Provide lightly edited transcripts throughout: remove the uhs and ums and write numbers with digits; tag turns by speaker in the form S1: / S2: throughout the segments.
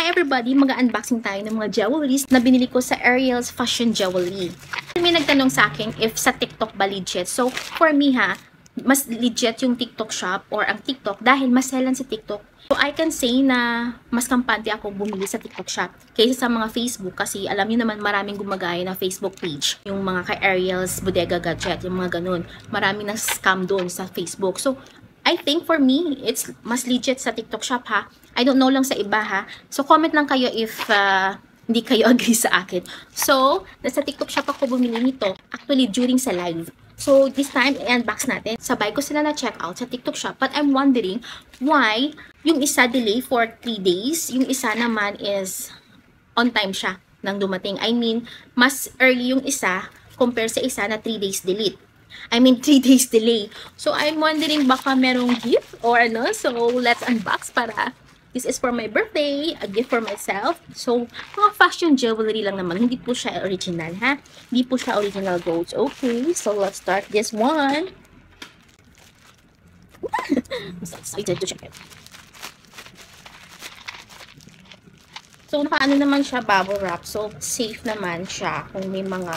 S1: Hi everybody! Mag-unboxing tayo ng mga jewelries na binili ko sa Ariel's Fashion Jewelry. May nagtanong sa akin if sa TikTok ba legit. So, for me ha, mas legit yung TikTok shop or ang TikTok dahil mas selan si TikTok. So, I can say na mas kampante ako bumili sa TikTok shop kaysa sa mga Facebook kasi alam niyo naman maraming gumagaya na Facebook page. Yung mga kay Ariel's Bodega Gadget, yung mga ganun. Maraming nang scam doon sa Facebook. So, I think for me, it's mas legit sa TikTok shop ha. I don't know lang sa iba ha. So, comment lang kayo if hindi kayo agree sa akin. So, nasa TikTok shop ako bumili nito. Actually, during sa live. So, this time, i-unbox natin. Sabay ko sila na check out sa TikTok shop. But I'm wondering why yung isa delay for 3 days. Yung isa naman is on time siya nang dumating. I mean, mas early yung isa compare sa isa na 3 days delete. 3 days delay. So, I'm wondering baka merong gift or ano. So, let's unbox para this is for my birthday, a gift for myself. So, mga fashion jewelry lang naman. Hindi po siya original, ha? Hindi po siya original golds. Okay, so let's start this one. I'm so excited to check it. So, naka-ano naman siya, bubble wrap. So, safe naman siya kung may mga,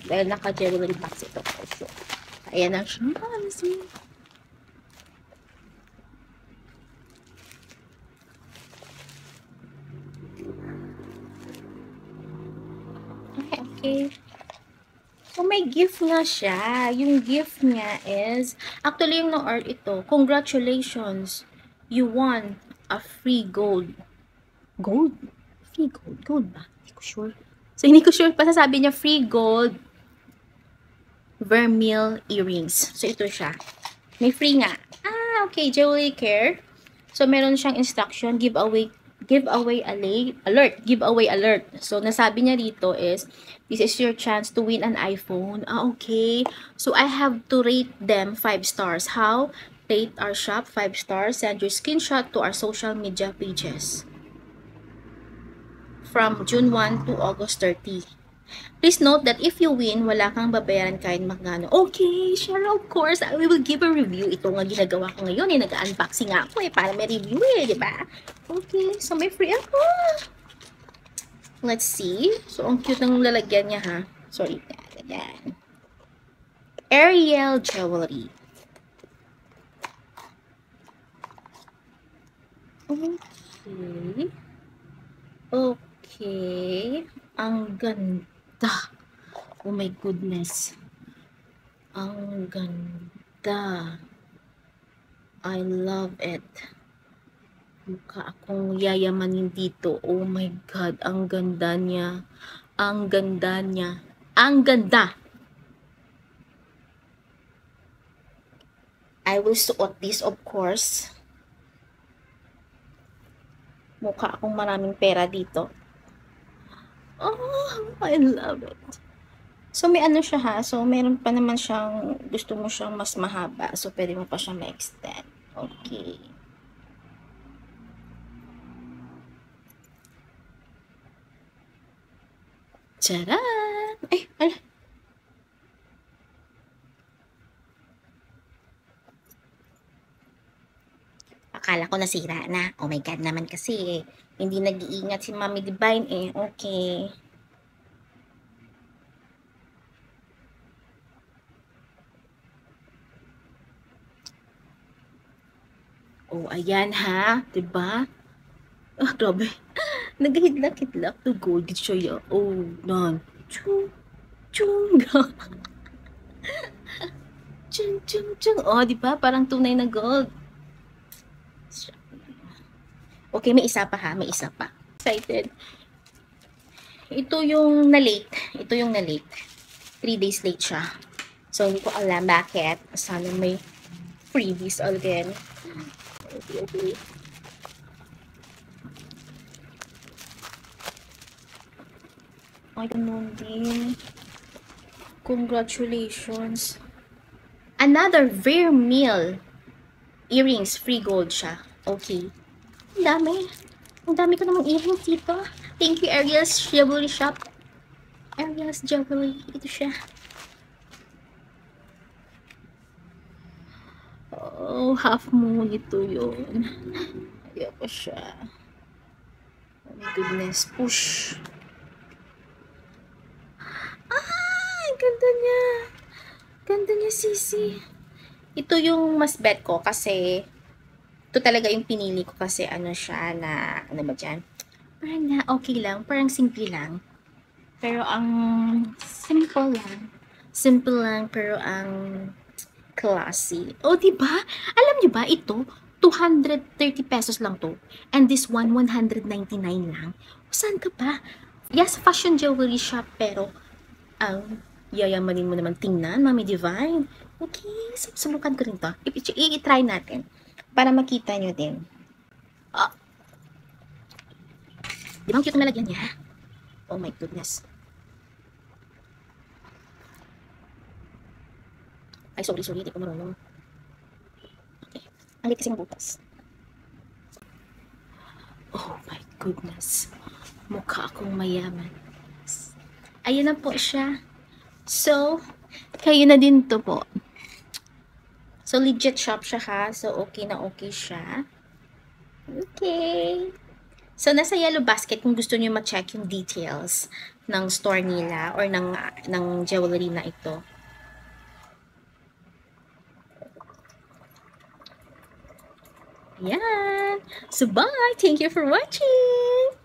S1: dahil naka-jewelry box ito. So, ayan na siya. Okay. So, may gift nga siya. Yung gift niya is, actually yung no-art ito, congratulations, you won a free gold. Gold? Free gold? Gold ba? Hindi ko sure. So, hindi ko sure pa sasabi niya free gold vermeil earrings. So, ito siya. May free nga. Ah, okay. Jewelry care. So, meron siyang instruction, giveaway alert. So, nasabi niya dito is, this is your chance to win an iPhone. Ah, okay. So, I have to rate them 5 stars. How? Rate our shop 5 stars. Send your screenshot to our social media pages. From June 1 to August 30. Please note that if you win, wala kang babayaran kahit magkano. Okay, sure, of course, we will give a review. Ito nga ginagawa ko ngayon, nag-unboxing nga ako para may review di ba? Okay, so may free ako. Let's see. So, ang cute ng lalagyan niya ha. Sorry, yan. Ariel Jewelry. Okay. Okay. Ang ganda. Oh my goodness. Ang ganda. I love it. Mukha akong yayamanin dito. Oh my God. Ang ganda niya. Ang ganda niya. Ang ganda. I will suot this of course. Mukha akong maraming pera dito. Oh, I love it. So, may ano siya ha. So, meron pa naman siyang, gusto mo siyang mas mahaba. So, pwede mo pa siyang ma-extend. Okay. Tcharan! Ay, ala. Akala ko nasira na. Oh my God naman kasi. Hindi nag-iingat si Mommy Divine eh. Okay. Oh, ayan ha. Diba? Ah, grabe. Nagahidlak-hidlak to gold siya. Oh, nan. Chung, chung. Chung, chung, chung. Oh, diba? Parang tunay na gold. Okay, may isa pa ha. May isa pa. Excited. Ito yung na-late. 3 days late siya. So, hindi ko alam bakit. Sana may freebies again. Okay. I don't know din. Congratulations. Another vermeil earrings. Free gold siya. Okay. Ang dami. Ang dami ko namang earrings dito. Thank you, Ariel's Jewelry Shop. Ariel's Jewelry. Ito siya. Oh, half moon ito yun. Ayoko siya. Oh my goodness. Push. Ah, ganda niya. Ganda niya, sisi. Ito yung mas bet ko kasi ito talaga yung pinili ko kasi ano siya na, ano ba dyan? Parang na okay lang, parang simple lang. Pero ang simple lang. Simple lang pero ang classy. O, diba? Alam niyo ba ito? 230 pesos lang to. And this one, 199 lang. Saan ka pa? Yes, fashion jewelry shop pero ang yayamanin mo naman tingnan, Mami Divine. Okay, subukan ko rin to. I-try natin para makita nyo din. Ah, di ba ang cute na lagyan niya? Oh my goodness. Ay, sorry, di ko marunong. Okay, ang lit kasi ng butas. Oh my goodness. Mukha akong mayaman. Ayan na po siya. So, kayo na din to po. So, legit shop siya ha. So, okay na okay siya. Okay. So, nasa yellow basket kung gusto niyo ma-check yung details ng store nila or ng jewelry na ito. Yan. So, bye! Thank you for watching!